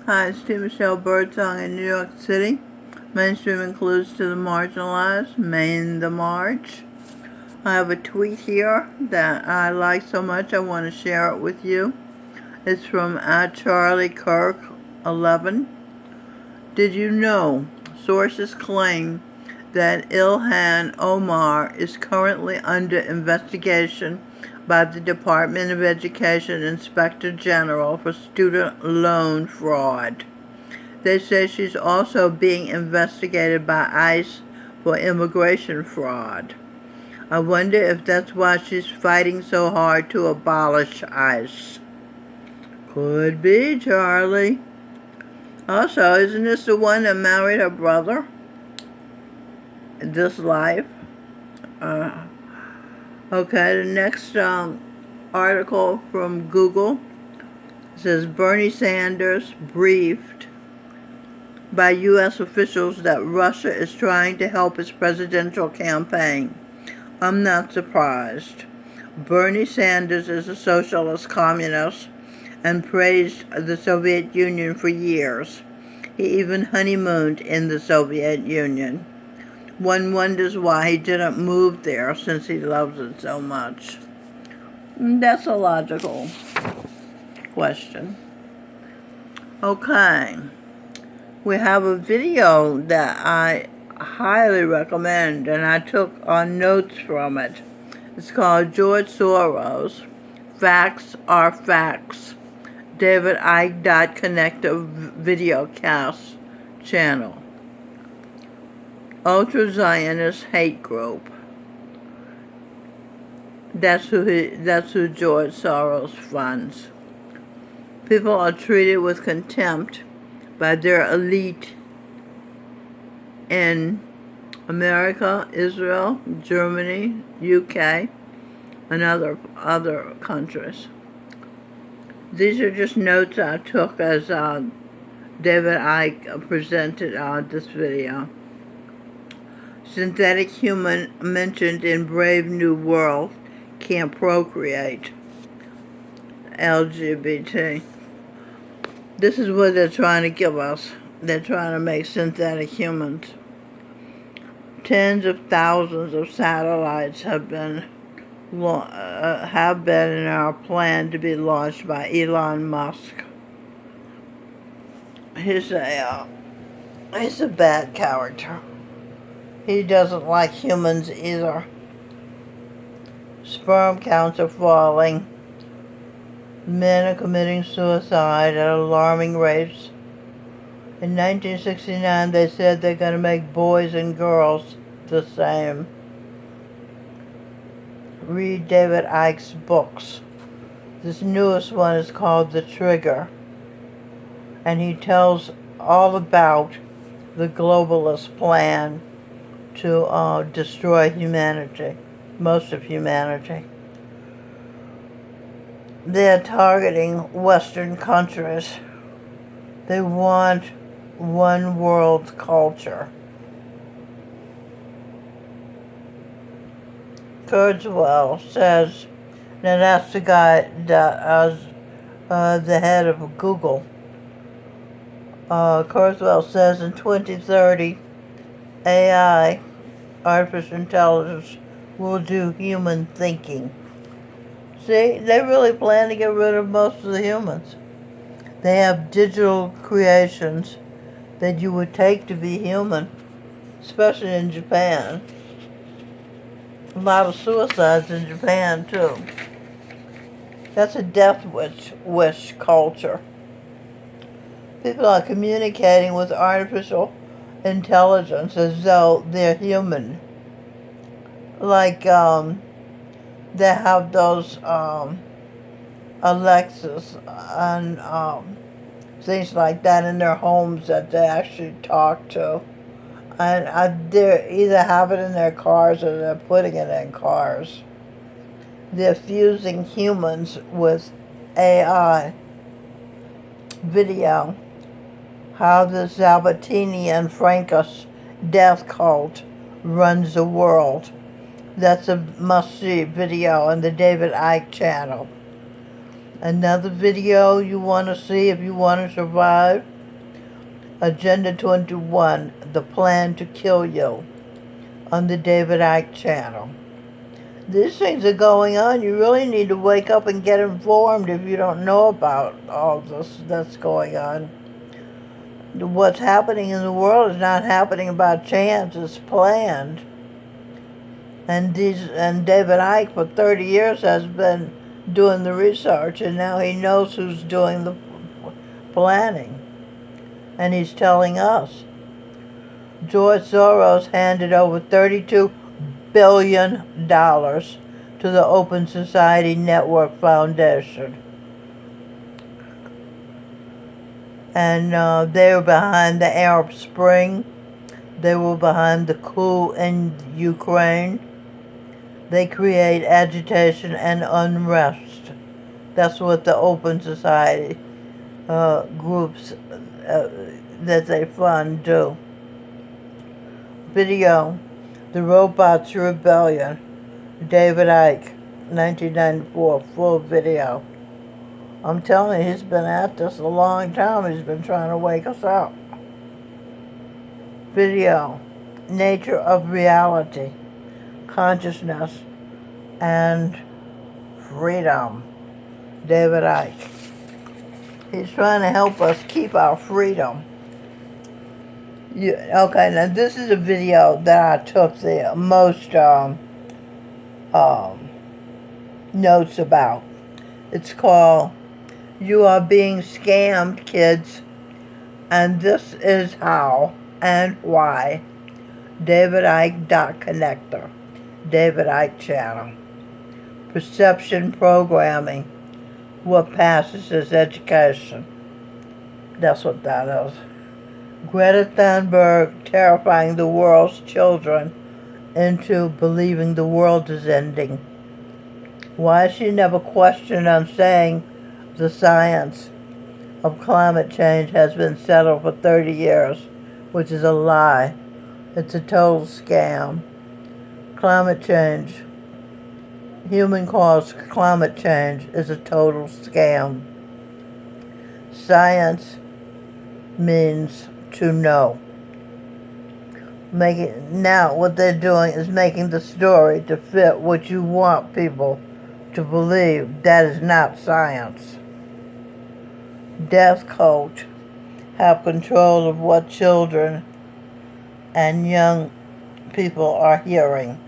Hi, it's T. Michelle Birdsong in New York City. Mainstream includes to the marginalized, Maine the March. I have a tweet here that I like so much I want to share it with you. It's from @CharlieKirk11. Did you know sources claim that Ilhan Omar is currently under investigation by the Department of Education Inspector General for student loan fraud? They say she's also being investigated by ICE for immigration fraud. I wonder if that's why she's fighting so hard to abolish ICE. Could be, Charlie. Also, isn't this the one that married her brother in this life? Okay, the next article from Google says Bernie Sanders briefed by U.S. officials that Russia is trying to help his presidential campaign. I'm not surprised. Bernie Sanders is a socialist communist and praised the Soviet Union for years. He even honeymooned in the Soviet Union. One wonders why he didn't move there since he loves it so much. That's a logical question. Okay. We have a video that I highly recommend, and I took notes from it. It's called George Soros, Facts Are Facts. David Icke Connect a videocast channel. Ultra-Zionist hate group. That's who George Soros funds. People are treated with contempt by their elite in America, Israel, Germany, UK, and other countries. These are just notes I took as David Icke presented this video. Synthetic human mentioned in Brave New World can't procreate. LGBT. This is what they're trying to give us. They're trying to make synthetic humans. Tens of thousands of satellites have been in our plan to be launched by Elon Musk. He's a bad character. He doesn't like humans either. Sperm counts are falling. Men are committing suicide at alarming rates. In 1969, they said they're going to make boys and girls the same. Read David Icke's books. This newest one is called The Trigger, and he tells all about the globalist plan to destroy humanity, most of humanity. They're targeting Western countries. They want one world culture. Kurzweil says, now that's the guy that is the head of Google. Kurzweil says in 2030, AI, artificial intelligence, will do human thinking. See, they really plan to get rid of most of the humans. They have digital creations that you would take to be human, especially in Japan. A lot of suicides in Japan, too. That's a death wish culture. People are communicating with artificial intelligence as though they're human. Like, they have those Alexas and things like that in their homes that they actually talk to. And they either have it in their cars or they're putting it in cars. They're fusing humans with AI. Video. How the Zalbatini and Francos death cult runs the world. That's a must-see video on the David Icke channel. Another video you want to see if you want to survive? Agenda 21, The Plan to Kill You, on the David Icke channel. These things are going on. You really need to wake up and get informed if you don't know about all this that's going on. What's happening in the world is not happening by chance. It's planned. And David Icke for 30 years has been doing the research, and now he knows who's doing the planning. And he's telling us. George Soros handed over $32 billion to the Open Society Network Foundation. And they were behind the Arab Spring. They were behind the coup in Ukraine. They create agitation and unrest. That's what the Open Society groups that they fund do. Video, The Robots Rebellion, David Icke, 1994, full video. I'm telling you, he's been at this a long time. He's been trying to wake us up. Video, Nature of Reality, Consciousness, and Freedom, David Icke. He's trying to help us keep our freedom. Okay, now this is a video that I took the most notes about. It's called You Are Being Scammed, Kids, and This Is How and Why. David Icke Connector, David Icke channel. Perception Programming, What Passes as Education. That's what that is. Greta Thunberg terrifying the world's children into believing the world is ending. Why she never questioned on saying the science of climate change has been settled for 30 years, which is a lie. It's a total scam. Climate change, human-caused climate change, is a total scam. Science means to know. Now what they're doing is making the story to fit what you want people to believe. That is not science. Death cult have control of what children and young people are hearing.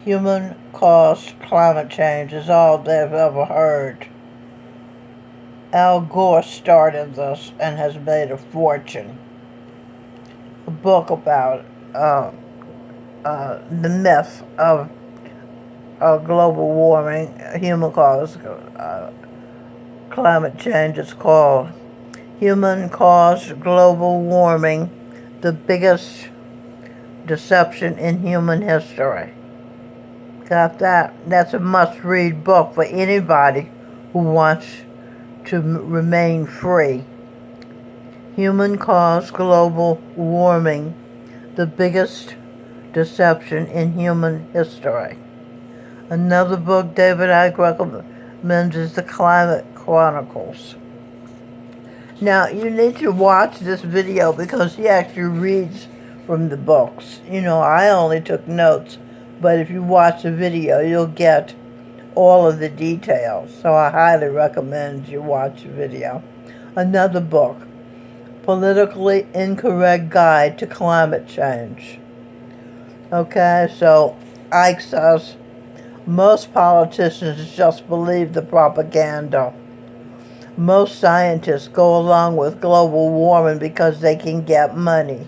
Human-caused climate change is all they've ever heard. Al Gore started this and has made a fortune. A book about the myth of global warming, human-caused climate change. It's called Human-Caused Global Warming, the Biggest Deception in Human History. Got that? That's a must-read book for anybody who wants to remain free. Human-caused global warming, the biggest deception in human history. Another book David Icke recommends is The Climate Chronicles. Now, you need to watch this video because he actually reads from the books. I only took notes, but if you watch the video, you'll get all of the details. So I highly recommend you watch the video. Another book, Politically Incorrect Guide to Climate Change. Okay, so Icke says most politicians just believe the propaganda. Most scientists go along with global warming because they can get money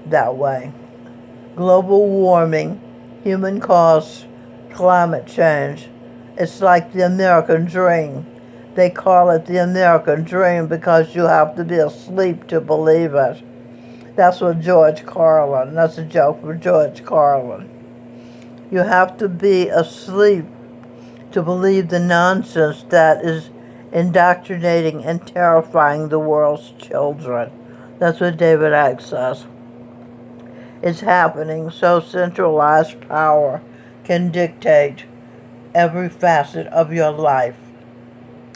that way. Global warming, human-caused climate change, it's like the American dream. They call it the American dream because you have to be asleep to believe it. That's what George Carlin, that's a joke for George Carlin. You have to be asleep to believe the nonsense that is indoctrinating and terrifying the world's children. That's what David Icke says. It's happening so centralized power can dictate every facet of your life.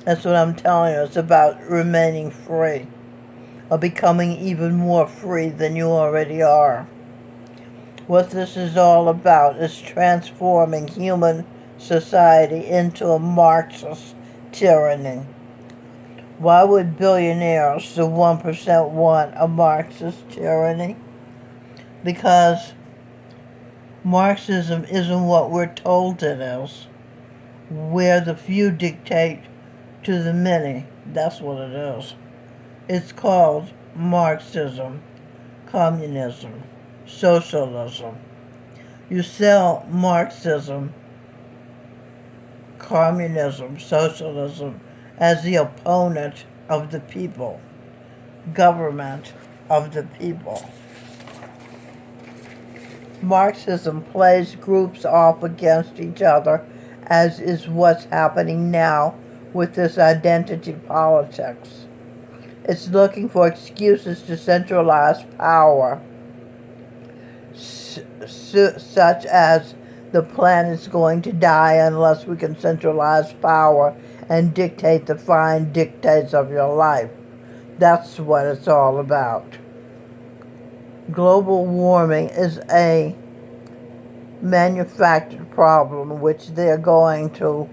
That's what I'm telling you. It's about remaining free, or becoming even more free than you already are. What this is all about is transforming human society into a Marxist tyranny. Why would billionaires, the 1%, want a Marxist tyranny? Because Marxism isn't what we're told it is, where the few dictate to the many. That's what it is. It's called Marxism, communism, socialism. You sell Marxism, communism, socialism as the opponent of the people, government of the people. Marxism plays groups off against each other, as is what's happening now with this identity politics. It's looking for excuses to centralize power, such as the planet's going to die unless we can centralize power and dictate the fine dictates of your life. That's what it's all about. Global warming is a manufactured problem which they're going to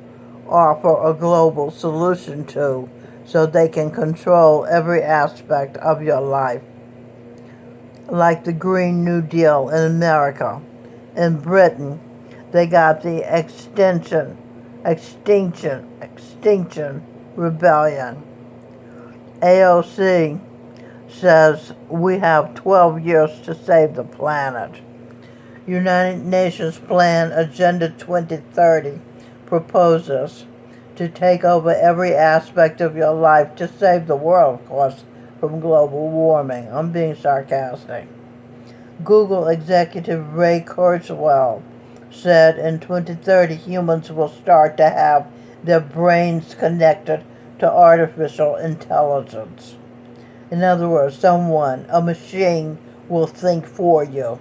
offer a global solution to, so they can control every aspect of your life. Like the Green New Deal in America. In Britain, they got the Extinction Rebellion. AOC says we have 12 years to save the planet. United Nations Plan Agenda 2030 proposes to take over every aspect of your life to save the world, of course, from global warming. I'm being sarcastic. Google executive Ray Kurzweil said in 2030 humans will start to have their brains connected to artificial intelligence. In other words, a machine, will think for you.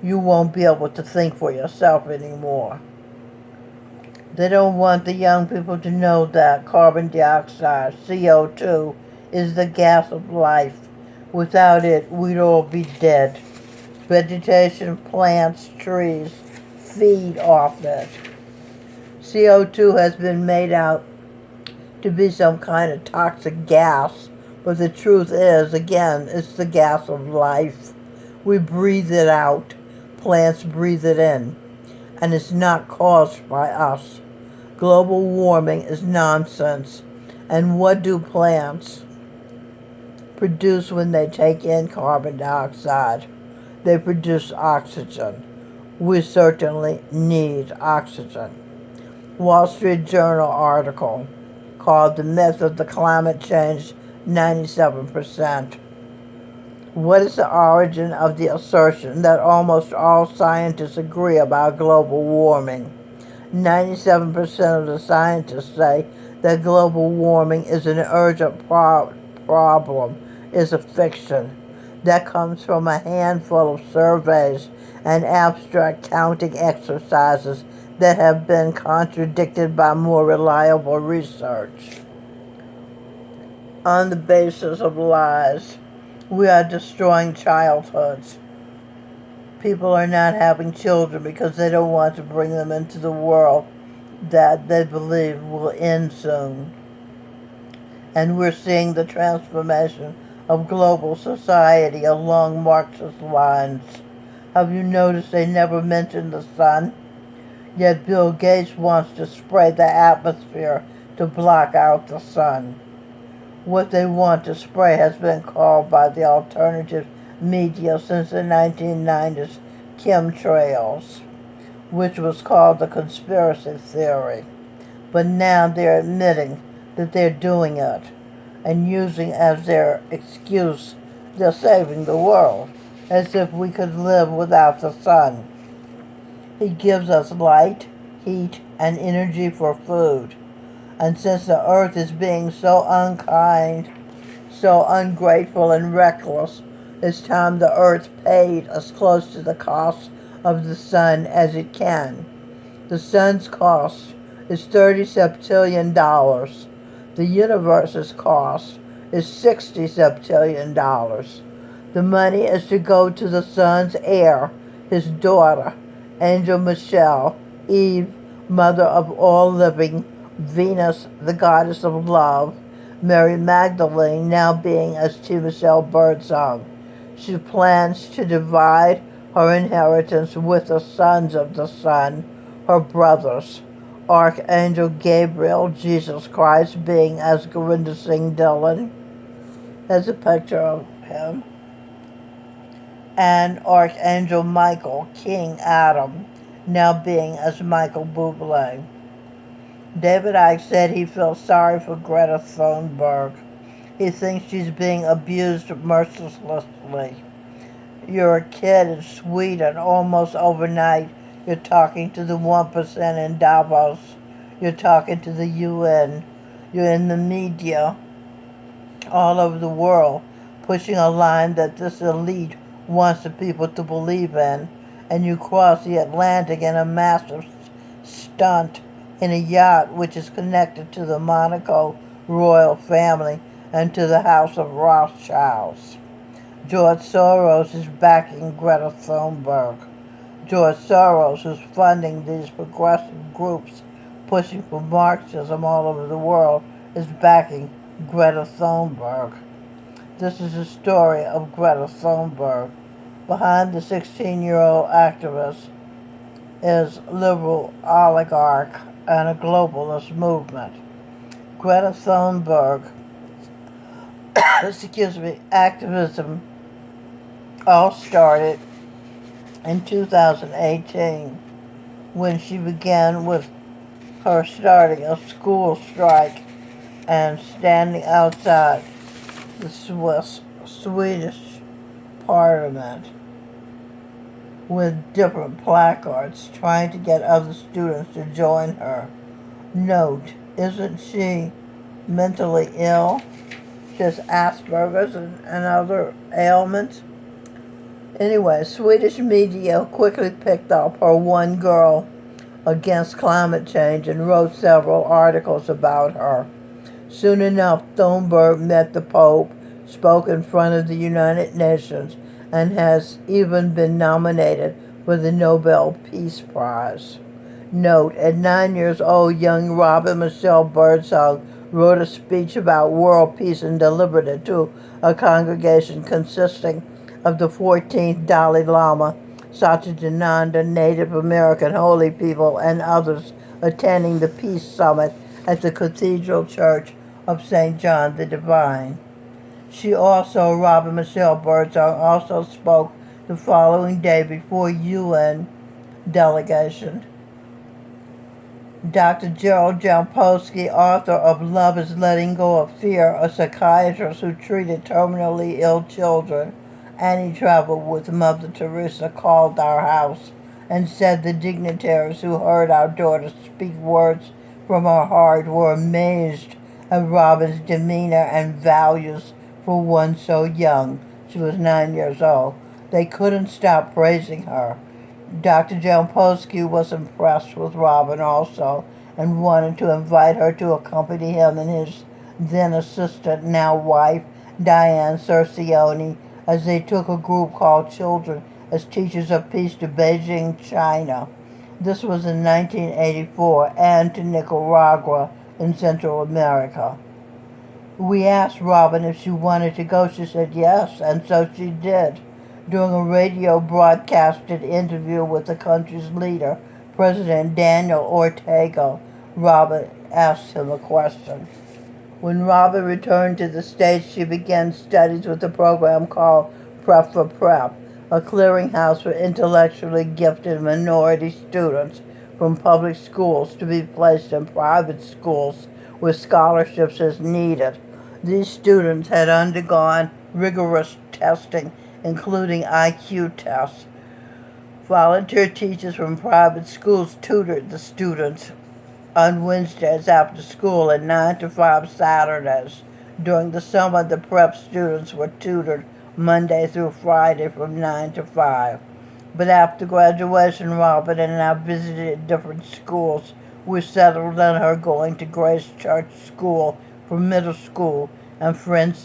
You won't be able to think for yourself anymore. They don't want the young people to know that carbon dioxide, CO2, is the gas of life. Without it, we'd all be dead. Vegetation, plants, trees feed off it. CO2 has been made out to be some kind of toxic gas, but the truth is, again, it's the gas of life. We breathe it out. Plants breathe it in. And it's not caused by us. Global warming is nonsense. And what do plants produce when they take in carbon dioxide? They produce oxygen. We certainly need oxygen. Wall Street Journal article called The Myth of the Climate Change 97%. What is the origin of the assertion that almost all scientists agree about global warming? 97% of the scientists say that global warming is an urgent problem, is a fiction. That comes from a handful of surveys and abstract counting exercises that have been contradicted by more reliable research. On the basis of lies, we are destroying childhoods. People are not having children because they don't want to bring them into the world that they believe will end soon. And we're seeing the transformation of global society along Marxist lines. Have you noticed they never mention the sun? Yet Bill Gates wants to spray the atmosphere to block out the sun. What they want to spray has been called by the alternative media since the 1990s chemtrails, which was called the conspiracy theory. But now they're admitting that they're doing it and using as their excuse they're saving the world, as if we could live without the sun. He gives us light, heat, and energy for food. And since the earth is being so unkind, so ungrateful and reckless, it's time the earth paid as close to the cost of the sun as it can. The sun's cost is $30 septillion. The universe's cost is $60 septillion. The money is to go to the sun's heir, his daughter, Angel Michelle, Eve, mother of all living, Venus, the goddess of love, Mary Magdalene now being as T. Michelle Birdsong. She plans to divide her inheritance with the sons of the sun, her brothers, Archangel Gabriel, Jesus Christ being as Gurinder Singh Dhillon. There's a picture of him. And Archangel Michael, King Adam, now being as Michael Bublé. David Icke said he feels sorry for Greta Thunberg. He thinks she's being abused mercilessly. You're a kid in Sweden. Almost overnight, you're talking to the 1% in Davos. You're talking to the UN. You're in the media all over the world, pushing a line that this elite wants the people to believe in. And you cross the Atlantic in a massive stunt in a yacht which is connected to the Monaco royal family and to the House of Rothschilds. George Soros is backing Greta Thunberg. George Soros, who's funding these progressive groups pushing for Marxism all over the world, is backing Greta Thunberg. This is the story of Greta Thunberg. Behind the 16-year-old activist is liberal oligarch and a globalist movement. Greta Thunberg, activism all started in 2018 when she began with her starting a school strike and standing outside the Swedish parliament with different placards trying to get other students to join her. Note, isn't she mentally ill? She has Asperger's and other ailments. Anyway, Swedish media quickly picked up her one girl against climate change and wrote several articles about her. Soon enough, Thunberg met the Pope, spoke in front of the United Nations, and has even been nominated for the Nobel Peace Prize. Note, at 9 years old, young Robin Michelle Birdsong wrote a speech about world peace and delivered it to a congregation consisting of the 14th Dalai Lama, Satchidananda, Native American holy people, and others attending the Peace Summit at the Cathedral Church of St. John the Divine. Robin Michelle Birdsong, also spoke the following day before UN delegation. Dr. Gerald Jampolsky, author of Love is Letting Go of Fear, a psychiatrist who treated terminally ill children, and he traveled with Mother Teresa, called our house and said the dignitaries who heard our daughter speak words from her heart were amazed at Robin's demeanor and values for one so young. She was 9 years old. They couldn't stop praising her. Dr. Jampolsky was impressed with Robin also and wanted to invite her to accompany him and his then assistant, now wife, Diane Cercioni, as they took a group called Children as Teachers of Peace to Beijing, China. This was in 1984, and to Nicaragua in Central America. We asked Robin if she wanted to go. She said yes, and so she did. During a radio broadcasted interview with the country's leader, President Daniel Ortega, Robin asked him a question. When Robin returned to the States, she began studies with a program called Prep for Prep, a clearinghouse for intellectually gifted minority students from public schools to be placed in private schools with scholarships as needed. These students had undergone rigorous testing, including IQ tests. Volunteer teachers from private schools tutored the students on Wednesdays after school and 9 to 5 Saturdays. During the summer, the prep students were tutored Monday through Friday from 9 to 5. But after graduation, Robert and I visited different schools. We settled on her going to Grace Church School for middle school, and friends